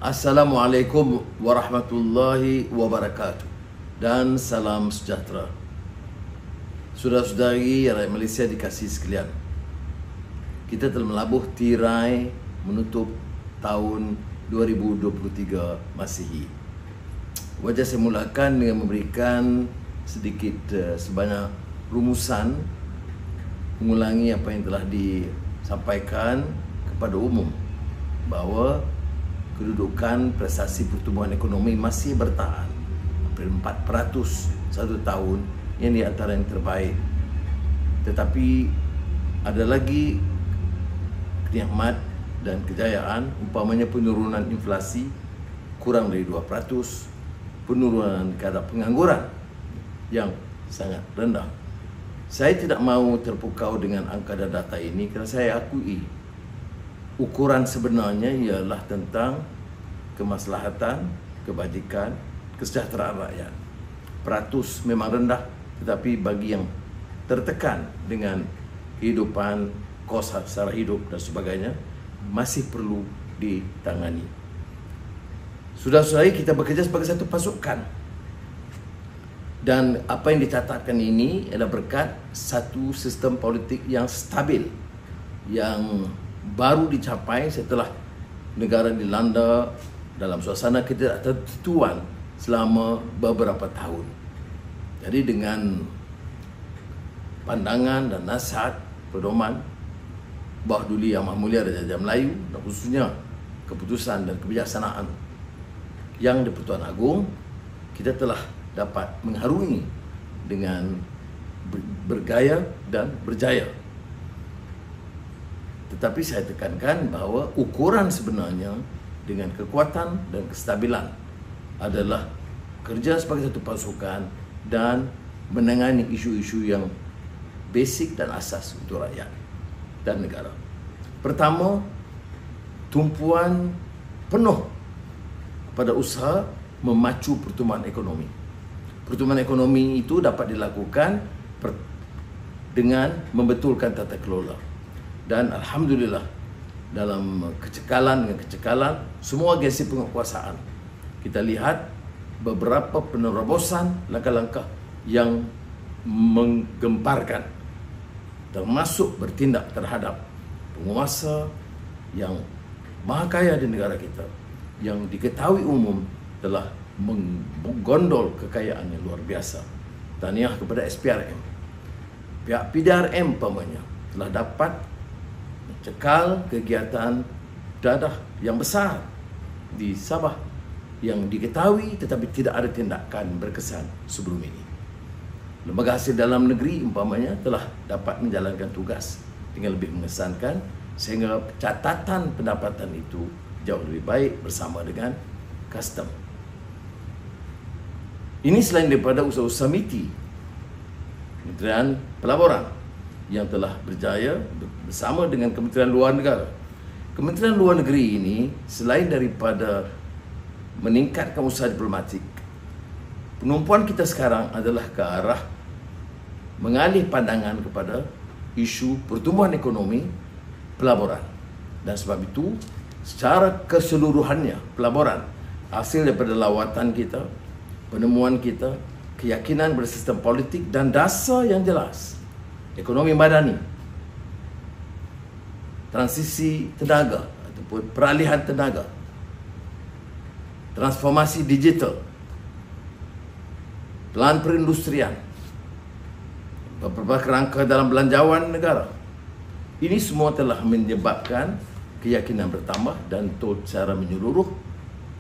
Assalamualaikum warahmatullahi wabarakatuh dan salam sejahtera. Saudara-saudari rakyat Malaysia dikasihi sekalian, kita telah melabuh tirai menutup tahun 2023 Masihi. Wajah saya mulakan dengan memberikan sedikit sebanyak rumusan mengulangi apa yang telah disampaikan kepada umum, bahawa kedudukan prestasi pertumbuhan ekonomi masih bertahan hampir 4% satu tahun, yang di antara yang terbaik. Tetapi ada lagi nikmat dan kejayaan, umpamanya penurunan inflasi kurang dari 2%, penurunan kadar pengangguran yang sangat rendah. Saya tidak mahu terpukau dengan angka dan data ini kerana saya akui ukuran sebenarnya ialah tentang kemaslahatan, kebajikan, kesejahteraan rakyat. Peratus memang rendah, tetapi bagi yang tertekan dengan kehidupan, kos secara hidup dan sebagainya, masih perlu ditangani. Saudara-saudari, kita bekerja sebagai satu pasukan. Dan apa yang dicatatkan ini adalah berkat satu sistem politik yang stabil, yang baru dicapai setelah negara dilanda dalam suasana ketidaktentuan selama beberapa tahun. Jadi dengan pandangan dan nasihat pedoman Bawah Duli Yang Maha Mulia Raja Melayu, dan khususnya keputusan dan kebijaksanaan Yang di-Pertuan Agong, kita telah dapat mengharungi dengan bergaya dan berjaya. Tetapi saya tekankan bahawa ukuran sebenarnya dengan kekuatan dan kestabilan adalah kerja sebagai satu pasukan dan menangani isu-isu yang basic dan asas untuk rakyat dan negara. Pertama, tumpuan penuh pada usaha memacu pertumbuhan ekonomi. Pertumbuhan ekonomi itu dapat dilakukan dengan membetulkan tata kelola. Dan Alhamdulillah, dalam kecekalan dengan kecekalan semua agensi penguasaan, kita lihat beberapa penerobosan langkah-langkah yang menggemparkan, termasuk bertindak terhadap penguasa yang maha kaya di negara kita, yang diketahui umum telah menggondol kekayaan yang luar biasa. Tahniah kepada SPRM. Pihak PDRM umpamanya telah dapat mencekal kegiatan dadah yang besar di Sabah yang diketahui tetapi tidak ada tindakan berkesan sebelum ini. Lembaga hasil dalam negeri umpamanya telah dapat menjalankan tugas dengan lebih mengesankan, sehingga catatan pendapatan itu jauh lebih baik bersama dengan custom. Ini selain daripada usaha-usaha MITI, Kementerian Pelaburan, yang telah berjaya bersama dengan Kementerian Luar Negara. Kementerian Luar Negeri ini selain daripada meningkatkan usaha diplomatik, penumpuan kita sekarang adalah ke arah mengalih pandangan kepada isu pertumbuhan ekonomi pelaburan. Dan sebab itu, secara keseluruhannya pelaburan, hasil daripada lawatan kita, penemuan kita, keyakinan bersistem politik dan dasar yang jelas, ekonomi madani, transisi tenaga ataupun peralihan tenaga, transformasi digital, pelan perindustrian, beberapa kerangka dalam belanjawan negara. Ini semua telah menyebabkan keyakinan bertambah dan secara menyeluruh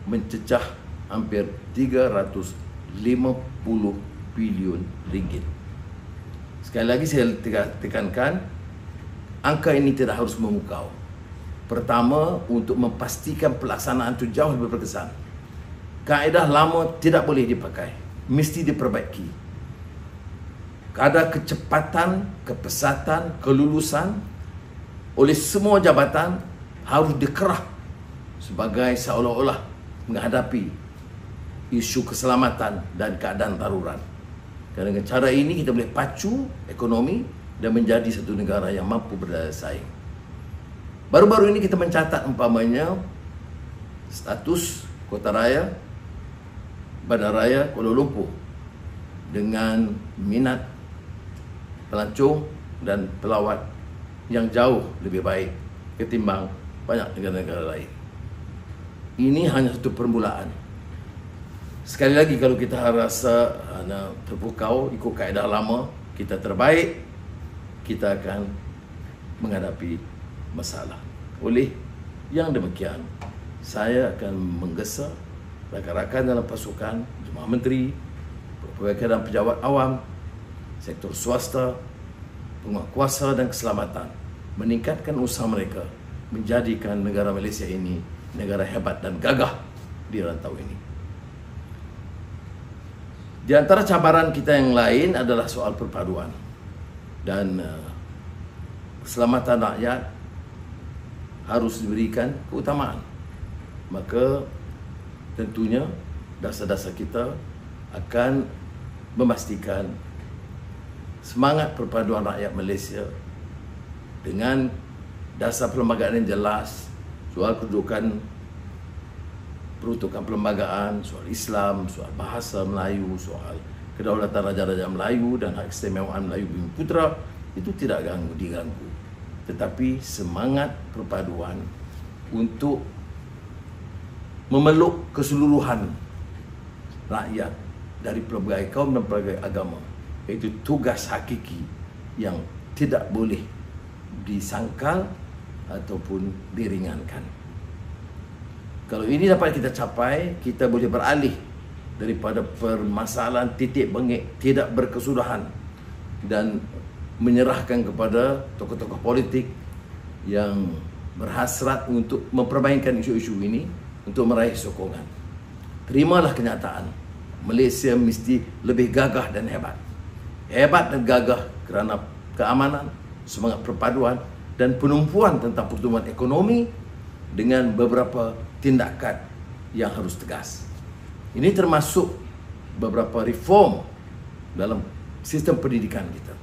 mencecah hampir 350 bilion ringgit. Sekali lagi saya tekankan, angka ini tidak harus memukau. Pertama, untuk memastikan pelaksanaan itu jauh lebih berkesan. Kaedah lama tidak boleh dipakai, mesti diperbaiki. Kadar kecepatan, kepesatan, kelulusan oleh semua jabatan harus dikerah sebagai seolah-olah menghadapi isu keselamatan dan keadaan darurat. Kerana dengan cara ini kita boleh pacu ekonomi dan menjadi satu negara yang mampu berdaya saing. Baru-baru ini kita mencatat umpamanya status kota raya, Bandaraya Kuala Lumpur dengan minat pelancong dan pelawat yang jauh lebih baik ketimbang banyak negara-negara lain. Ini hanya satu permulaan. Sekali lagi, kalau kita rasa terpukau ikut kaedah lama, kita terbaik, kita akan menghadapi masalah. Oleh yang demikian, saya akan menggesa rakan-rakan dalam pasukan, jemaah menteri, pegawai dan pejabat awam, sektor swasta, penguatkuasa dan keselamatan, meningkatkan usaha mereka menjadikan negara Malaysia ini negara hebat dan gagah di rantau ini. Di antara cabaran kita yang lain adalah soal perpaduan dan keselamatan rakyat harus diberikan keutamaan. Maka tentunya dasar-dasar kita akan memastikan semangat perpaduan rakyat Malaysia dengan dasar perlembagaan yang jelas, soal kedudukan peruntukan perlembagaan, soal Islam, soal bahasa Melayu, soal kedaulatan Raja-Raja Melayu dan hak keistimewaan Melayu Bumi Putra, itu tidak diganggu. Tetapi semangat perpaduan untuk memeluk keseluruhan rakyat dari pelbagai kaum dan pelbagai agama, itu tugas hakiki yang tidak boleh disangkal ataupun diringankan. Kalau ini dapat kita capai, kita boleh beralih daripada permasalahan titik bengek tidak berkesudahan dan menyerahkan kepada tokoh-tokoh politik yang berhasrat untuk mempermainkan isu-isu ini untuk meraih sokongan. Terimalah kenyataan, Malaysia mesti lebih gagah dan hebat. Hebat dan gagah kerana keamanan, semangat perpaduan dan penumpuan tentang pertumbuhan ekonomi dengan beberapa tindakan yang harus tegas. Ini termasuk beberapa reform dalam sistem pendidikan kita.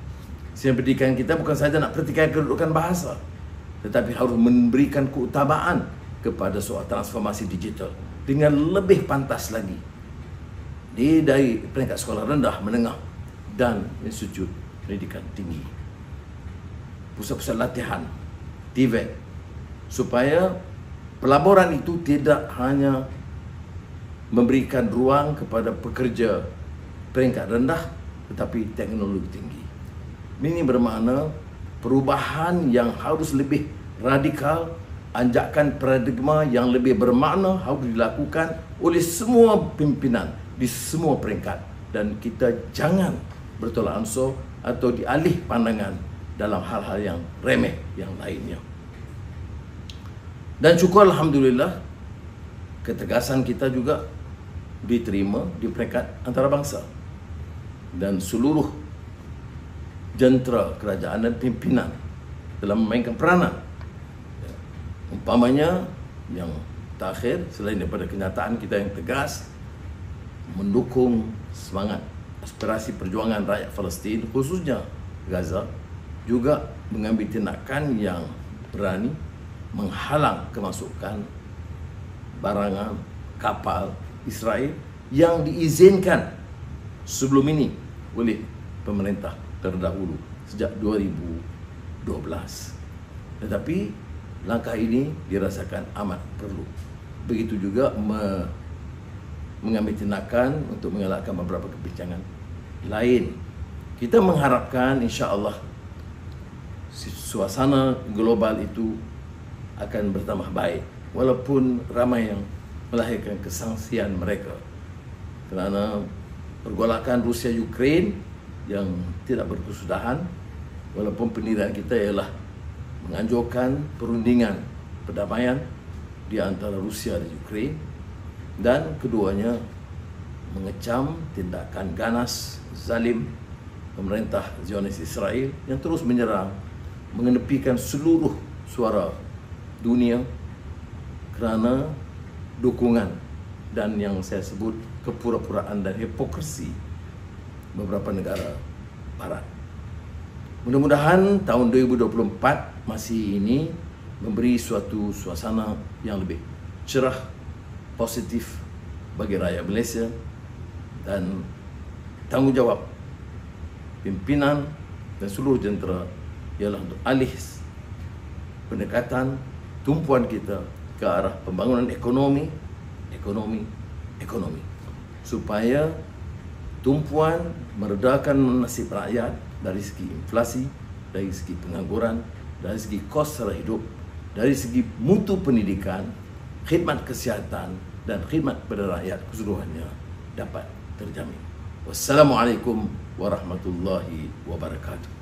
Sistem pendidikan kita bukan sahaja nak perhatikan kedudukan bahasa, tetapi harus memberikan keutamaan kepada soal transformasi digital dengan lebih pantas lagi dari peringkat sekolah rendah, menengah dan institut pendidikan tinggi. Pusat-pusat latihan, TVET, supaya pelaburan itu tidak hanya memberikan ruang kepada pekerja peringkat rendah, tetapi teknologi tinggi. Ini bermakna perubahan yang harus lebih radikal, anjakan paradigma yang lebih bermakna harus dilakukan oleh semua pimpinan di semua peringkat. Dan kita jangan bertolak ansur atau dialih pandangan dalam hal-hal yang remeh yang lainnya. Dan syukur alhamdulillah, ketegasan kita juga diterima di peringkat antarabangsa dan seluruh jentera kerajaan dan pimpinan dalam memainkan peranan. Umpamanya yang terakhir, selain daripada kenyataan kita yang tegas mendukung semangat aspirasi perjuangan rakyat Palestin, khususnya Gaza, juga mengambil tindakan yang berani menghalang kemasukan barangan kapal Israel yang diizinkan sebelum ini oleh pemerintah terdahulu sejak 2012. Tetapi langkah ini dirasakan amat perlu. Begitu juga mengambil tindakan untuk mengelakkan beberapa kebincangan lain. Kita mengharapkan insya-Allah suasana global itu akan bertambah baik, walaupun ramai yang melahirkan kesangsian mereka kerana pergolakan Rusia-Ukraine yang tidak berkesudahan, walaupun pendirian kita ialah menganjurkan perundingan perdamaian di antara Rusia dan Ukraine, dan keduanya mengecam tindakan ganas, zalim pemerintah Zionis Israel yang terus menyerang, mengenepikan seluruh suara dunia kerana dukungan dan yang saya sebut kepura-puraan dan hipokrisi beberapa negara barat. Mudah-mudahan tahun 2024 masih ini memberi suatu suasana yang lebih cerah positif bagi rakyat Malaysia, dan tanggungjawab pimpinan dan seluruh jentera ialah untuk alih pendekatan tumpuan kita ke arah pembangunan ekonomi supaya tumpuan meredakan nasib rakyat dari segi inflasi, dari segi pengangguran, dari segi kos sara hidup, dari segi mutu pendidikan, khidmat kesihatan dan khidmat kepada rakyat keseluruhannya dapat terjamin. Wassalamualaikum warahmatullahi wabarakatuh.